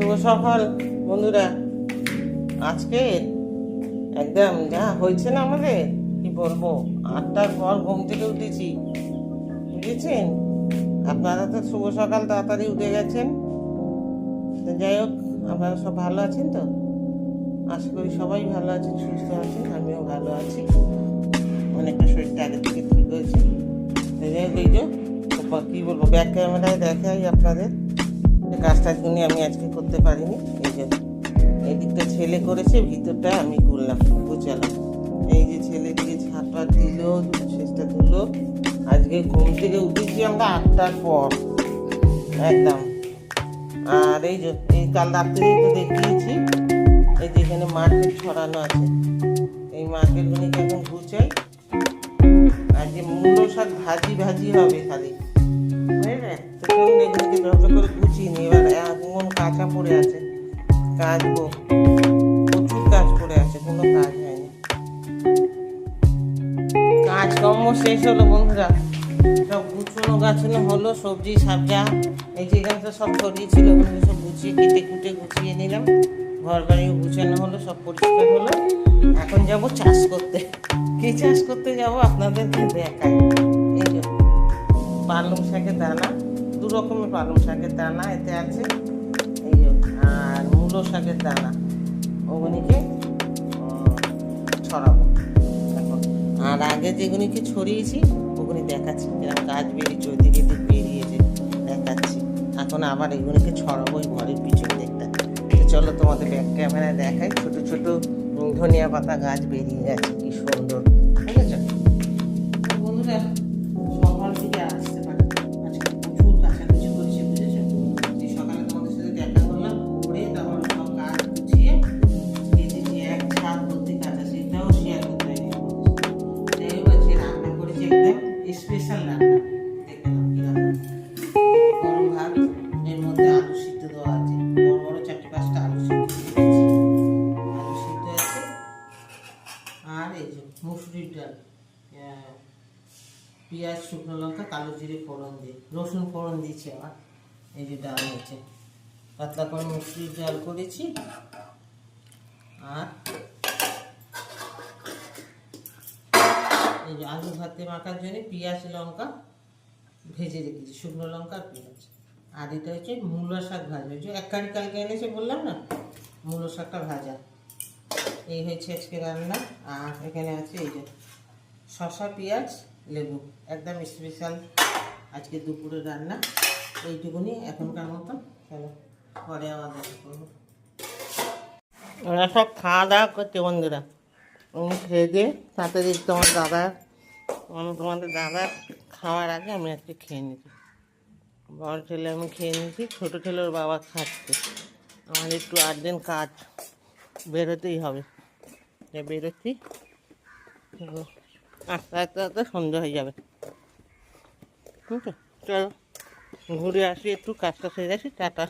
শুভ সকাল বন্ধুরা। আজকে একদম যা হয়েছে না আমাদের, কি বলবো, 8টার পর ঘুম থেকে উঠেছি, বুঝেছেন। আপনারা তো শুভ সকাল তাড়াতাড়ি উঠে গেছেন। তো যাই হোক, আপনারা সব ভালো আছেন তো? আশা করি সবাই ভালো আছেন, সুস্থ আছেন, আমিও ভালো আছি। অনেকটা শরীরটা আগে থেকে ঠিক হয়েছে। যাই হোক, এই যে কী বলবো, ব্যাক ক্যামেরায় দেখাই আপনাদের কাজটাগুলি আমি আজকে করতে পারিনি। এই যে এই দিকটা ছেলে করেছে, ভিতরটা আমি করলাম, বুঝলাম। এই যে ছেলে দিকে হাত পা দিল, শেষটা তুললো। আজকে ঘুম থেকে উঠেছি আমরা 8টার পর একদম। আর এই যে এই কাল রাত্রেই তো দেখিয়েছি, এই যে এখানে মার্কেট ছড়ানো আছে, এই মার্কেটগুলিকে এখন গুছাই। আর যে মূলো শাক ভাজি ভাজি হবে খালি, বুঝলেন। তো চলুন এগুলিকে ব্যবসা করে গুছিয়ে নিই। এবার এখন কাঁচা পড়ে আছে, কাচবো, প্রচুর কাজ পড়ে আছে, কোনো কাজ হয়নি। কাজকর্ম শেষ হলো বন্ধুরা, সব গুছানো গাছানো হলো, সবজি সাবজা এই যে এখানটা সব ছড়িয়েছিল, ওগুলো সব গুছিয়ে কেটে কুটে গুছিয়ে নিলাম। ঘর বাড়িও গুছানো হলো, সব পরিষ্কার হলো। এখন যাব চাষ করতে। কি চাষ করতে যাব আপনাদেরকে দেখাই। এই যে পালং শাকের দানা, 2 রকমের পালং শাকের দানা এতে আছে, এই যে, আর মূলো শাকের দানা, ওগুলিকে ছড়াবো এখন। আর আগে যেগুলিকে ছড়িয়েছি ওগুলি দেখাচ্ছি, এরকম গাছ বেরিয়েছে, ওইদিকে বেরিয়েছে, দেখাচ্ছি। এখন আবার এগুলিকে ছড়াবো ওই ঘরের পিছন দিকটা। চলো তোমাদের ব্যাক ক্যামেরায় দেখাই। ছোট ছোট ধনিয়া পাতা গাছ বেরিয়ে গেছে, কি সুন্দর, ঠিক আছে বন্ধুরা। সকাল থেকে আসতে পারে, আজকে প্রচুর কাছাকাছি করেছে, বুঝেছো। এই সকালে তোমাদের সাথে দেখা করলাম, করে তারপর সব কাজ গুছিয়ে দিয়েছি। এক ছাদ ভর্তি কাজ আছে, সেটাও শেয়ার করতে হয়নি। যাই হোক, আজকে রান্না করেছি একদম স্পেশাল রান্না। দেখে নাও কি রান্না। গরম ভাত, এর মধ্যে আলু সিদ্ধ দেওয়া আছে, বড় বড় 4-5টা আলু সিদ্ধ দিয়েছি, আলু সিদ্ধ আছে। আর এই যে মুসুরির ডাল, পেঁয়াজ, শুকনো লঙ্কা, কালো জিরে ফোড়ন দিয়ে, রসুন ফোড়ন দিয়েছি আবার। এই যে ডাল হচ্ছে, পাতলা করে মুসুরির ডাল করেছি। আর এই যে আলু ভাতে মাখার জন্য পেঁয়াজ লঙ্কা ভেজে রেখেছি, শুকনো লঙ্কা আর পেঁয়াজ। আর এটা হচ্ছে মূলো শাক ভাজা, হচ্ছে 1 কাঁড়ি কালকে এনেছে বললাম না, মূলো শাকটা ভাজা। এই হচ্ছে আজকে রান্না। আর এখানে আছে এই যে শসা, পেঁয়াজ, লেবু, একদম স্পেশাল আজকে দুপুরের রান্না। এইটুকুনি এখনকার মতো, চলো পরে আবার দেখা করবো। ওরা সব খাওয়া দাওয়া করছে বন্ধুরা, আমি খেয়ে দিয়ে তাতে তোমাদের দাদা খাওয়ার আগে আমি আজকে খেয়ে নিয়েছি। বড় ছেলে আমি খেয়ে নিয়েছি, ছোটো ছেলের বাবা খাচ্ছে। আমার একটু আর্জেন্ট কাজ, বেরোতেই হবে, বেরোচ্ছি। আস্তে আস্তে আস্তে সন্ধ্যা হয়ে যাবে, ঠিক আছে। চলো ঘুরে আসি একটু, কাজটা সেরে আসি, টাটা।